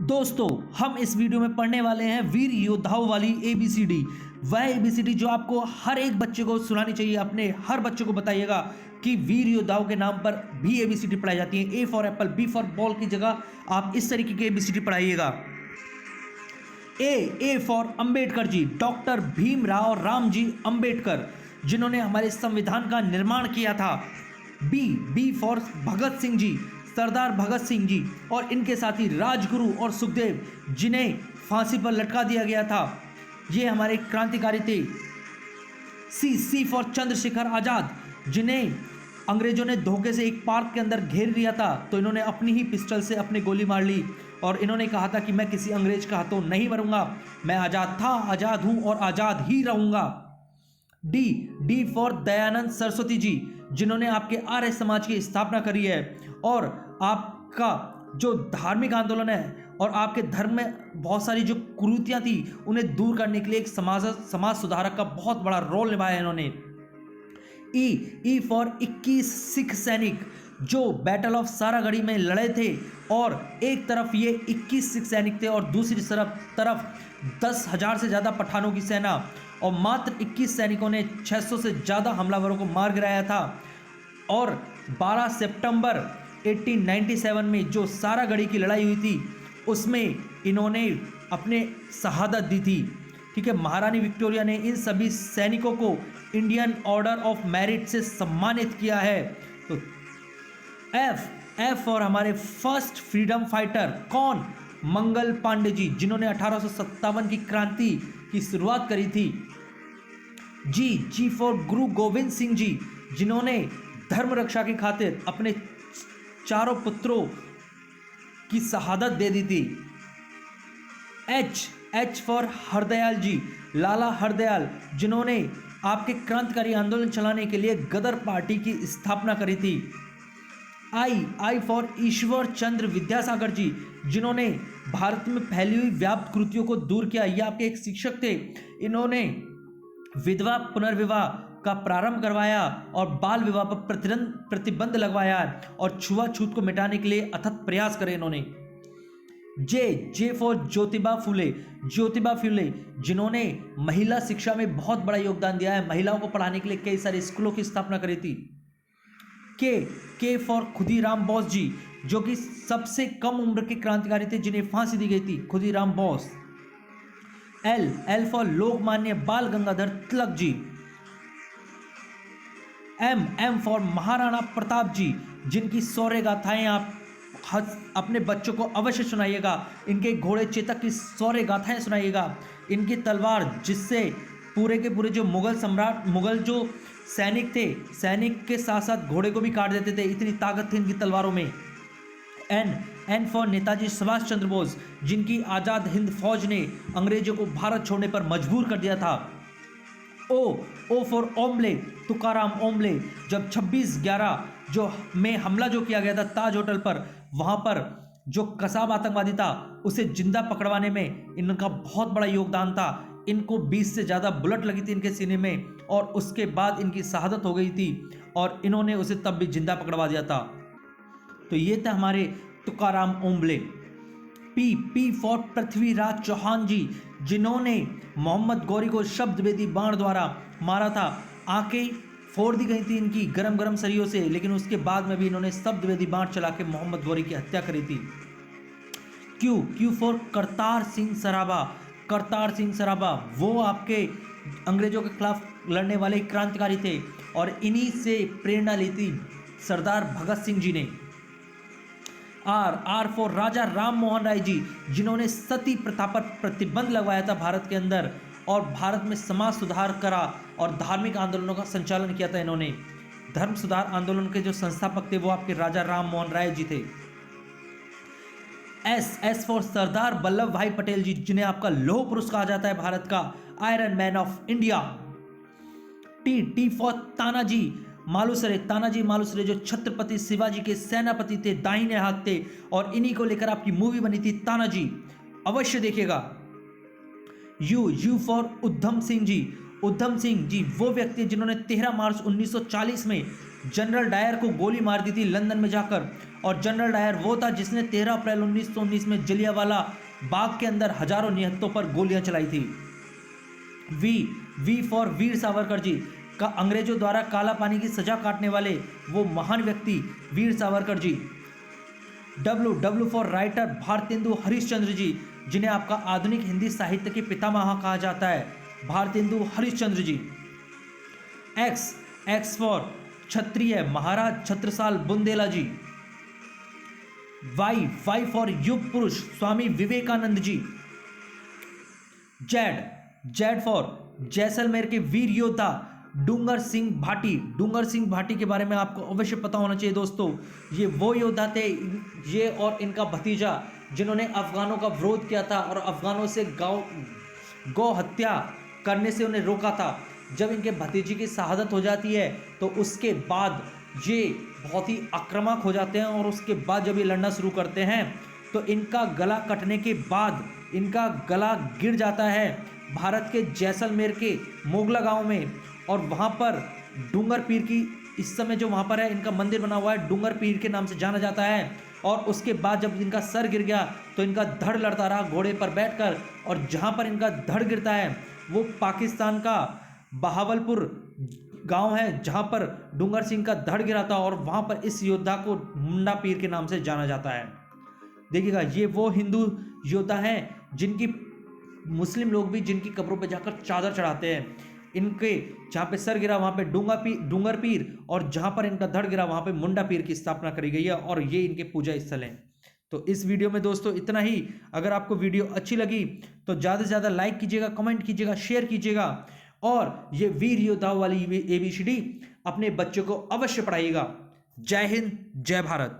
दोस्तों, हम इस वीडियो में पढ़ने वाले हैं वीर योद्धाओं वाली एबीसीडी। वह एबीसीडी जो आपको हर एक बच्चे को सुनानी चाहिए। अपने हर बच्चे को बताइएगा कि वीर योद्धाओं के नाम पर भी एबीसीडी पढ़ाई जाती है। A for apple, B for ball की जगह आप इस तरीके की एबीसीडी पढ़ाइएगा। A for Ambedkar ji, doctor Bhimrao Ramji Ambedkar, जिन्होंने हमारे संविधान का निर्माण किया था। बी फॉर भगत सिंह जी, सरदार भगत सिंह जी और इनके साथी राजगुरु और सुखदेव, जिन्हें फांसी पर लटका दिया गया था। ये हमारे क्रांतिकारी थे। सी फॉर चंद्रशेखर आजाद, जिन्हें अंग्रेजों ने धोखे से एक पार्क के अंदर घेर लिया था, तो इन्होंने अपनी ही पिस्टल से अपनी गोली मार ली और इन्होंने कहा था कि मैं किसी अंग्रेज का हाथों नहीं मरूंगा, मैं आजाद था, आजाद हूं और आजाद ही रहूंगा। डी फॉर दयानंद सरस्वती जी, जिन्होंने आपके आर्य समाज की स्थापना करी है और आपका जो धार्मिक आंदोलन है और आपके धर्म में बहुत सारी जो कुरीतियां थी उन्हें दूर करने के लिए एक समाज सुधारक का बहुत बड़ा रोल निभाया इन्होंने। ई फॉर 21 सिख सैनिक, जो बैटल ऑफ सारागढ़ी में लड़े थे और एक तरफ ये 21 सिख सैनिक थे और दूसरी तरफ 10,000 से ज़्यादा पठानों की सेना, और मात्र 21 सैनिकों ने 600 से ज़्यादा हमलावरों को मार गिराया था। और 12 सितंबर 1897 में जो सारागढ़ी की लड़ाई हुई थी उसमें इन्होंने अपने शहादत दी थी। ठीक है, महारानी विक्टोरिया ने इन सभी सैनिकों को इंडियन ऑर्डर ऑफ मेरिट से सम्मानित किया है। तो एफ और हमारे फर्स्ट फ्रीडम फाइटर कौन? मंगल पांडे जी, जिन्होंने 1857 की क्रांति की शुरुआत करी थी। जी फॉर गुरु गोविंद सिंह जी, जिन्होंने धर्म रक्षा की खातिर अपने चारों पुत्रों की शहादत दे दी थी। एच फॉर हरदयाल जी, लाला हरदयाल, जिन्होंने आपके क्रांतिकारी आंदोलन चलाने के लिए गदर पार्टी की स्थापना करी थी। आई फॉर ईश्वर चंद्र विद्यासागर जी, जिन्होंने भारत में फैली हुई व्याप्त कुरीतियों को दूर किया। ये आपके एक शिक्षक थे। इन्होंने विधवा पुनर्विवाह का प्रारंभ करवाया और बाल विवाह पर प्रतिबंध लगवाया और छुआछूत को मिटाने के लिए अथक प्रयास करे इन्होंने। जे फॉर ज्योतिबा फुले, जिन्होंने महिला शिक्षा में बहुत बड़ा योगदान दिया है। महिलाओं को पढ़ाने के लिए कई सारे स्कूलों की स्थापना करी थी। के फॉर खुदीराम बोस जी, जो कि सबसे कम उम्र के क्रांतिकारी थे जिन्हें फांसी दी गई थी, खुदीराम बोस। एल फॉर लोकमान्य बाल गंगाधर तिलक जी। एम फॉर महाराणा प्रताप जी, जिनकी शौर्य गाथाएं आप अपने बच्चों को अवश्य सुनाइएगा। इनके घोड़े चेतक की शौर्य गाथाएं सुनाइएगा। इनकी तलवार, जिससे पूरे के पूरे जो मुगल जो सैनिक थे, सैनिक के साथ साथ घोड़े को भी काट देते थे, इतनी ताकत थी इनकी तलवारों में। एन फॉर नेताजी सुभाष चंद्र बोस, जिनकी आज़ाद हिंद फौज ने अंग्रेजों को भारत छोड़ने पर मजबूर कर दिया था। ओ फॉर ओम्बले, तुकाराम ओम्बले, जब 26/11 में हमला जो किया गया था ताज होटल पर, वहाँ पर जो कसाब आतंकवादी था उसे जिंदा पकड़वाने में इनका बहुत बड़ा योगदान था। इनको 20 से ज़्यादा बुलेट लगी थी इनके सीने में और उसके बाद इनकी शहादत हो गई थी और इन्होंने उसे तब भी जिंदा पकड़वा दिया था। तो ये थे हमारे तुकाराम ओम्बले। पी फॉर पृथ्वीराज चौहान जी, जिन्होंने मोहम्मद गौरी को शब्दवेदी बाण द्वारा मारा था। आंखें फोड़ दी गई थी इनकी गरम सरियों से, लेकिन उसके बाद में भी इन्होंने शब्दवेदी बाण चला के मोहम्मद गौरी की हत्या करी थी। क्यू फॉर करतार सिंह सराबा, वो आपके अंग्रेजों के खिलाफ लड़ने वाले क्रांतिकारी थे और इन्हीं से प्रेरणा ली थी सरदार भगत सिंह जी ने। आर फॉर राजा राम मोहन राय जी, जिन्होंने सती प्रथा पर प्रतिबंध लगवाया था भारत के अंदर और भारत में समाज सुधार करा और धार्मिक आंदोलनों का संचालन किया था इन्होंने। धर्म सुधार आंदोलन के जो संस्थापक थे वो आपके राजा राम मोहन राय जी थे। एस फॉर सरदार वल्लभ भाई पटेल जी, जिन्हें आपका लौह पुरुष कहा जाता है, भारत का iron man of India. T for Tanaji Malusare, जो छत्रपति शिवाजी के सेनापति थे, दाहिने हाथ थे और इन्हीं को लेकर आपकी मूवी बनी थी तानाजी, अवश्य देखिएगा। यू फॉर उधम सिंह जी, वो व्यक्ति जिन्होंने 13 मार्च 1940 में जनरल डायर को गोली मार दी थी लंदन में जाकर, और जनरल डायर वो था जिसने 13 अप्रैल 1919 में जलियांवाला बाग के अंदर हजारों निहत्तों पर गोलियां चलाई थी। वी फॉर वीर सावरकर जी का अंग्रेजों द्वारा काला पानी की सजा काटने वाले वो महान व्यक्ति Veer Savarkar ji. W for writer Bharatendu Harishchandra ji, जिन्हें आपका आधुनिक हिंदी साहित्य के पितामह कहा जाता है, भारतेंदु हरिश्चंद्र जी। एक्स फॉर क्षत्रिय महाराज छत्रसाल बुंदेला जी। वाई फॉर युग पुरुष स्वामी विवेकानंद जी। जेड फॉर जैसलमेर के वीर योद्धा डूंगर सिंह भाटी के बारे में आपको अवश्य पता होना चाहिए दोस्तों। ये वो योद्धा थे, ये और इनका भतीजा, जिन्होंने अफगानों का विरोध किया था और अफगानों से गौ हत्या करने से उन्हें रोका था। जब इनके भतीजे की शहादत हो जाती है तो उसके बाद ये बहुत ही आक्रामक हो जाते हैं, और उसके बाद जब ये लड़ना शुरू करते हैं तो इनका गला कटने के बाद इनका गला गिर जाता है भारत के जैसलमेर के मोगला गांव में, और वहाँ पर डूंगर पीर की, इस समय जो वहाँ पर है इनका मंदिर बना हुआ है, डूंगर पीर के नाम से जाना जाता है। और उसके बाद जब इनका सर गिर गया तो इनका धड़ लड़ता रहा घोड़े पर बैठकर, और जहाँ पर इनका धड़ गिरता है वो पाकिस्तान का बहावलपुर गांव है, जहाँ पर डूंगर सिंह का धड़ गिरा था, और वहाँ पर इस योद्धा को मुंडा पीर के नाम से जाना जाता है। देखिएगा, ये वो हिंदू योद्धा हैं जिनकी मुस्लिम लोग भी जिनकी कब्रों पर जाकर चादर चढ़ाते हैं। इनके जहाँ पे सर गिरा वहाँ पे डूंगर पीर, और जहाँ पर इनका धड़ गिरा वहाँ पे मुंडा पीर की स्थापना करी गई है, और ये इनके पूजा स्थल हैं। तो इस वीडियो में दोस्तों इतना ही। अगर आपको वीडियो अच्छी लगी तो ज़्यादा से ज़्यादा लाइक कीजिएगा, कमेंट कीजिएगा, शेयर कीजिएगा, और ये वीर योद्धाओं वाली ABCD अपने बच्चों को अवश्य पढ़ाइएगा। जय हिंद, जय भारत।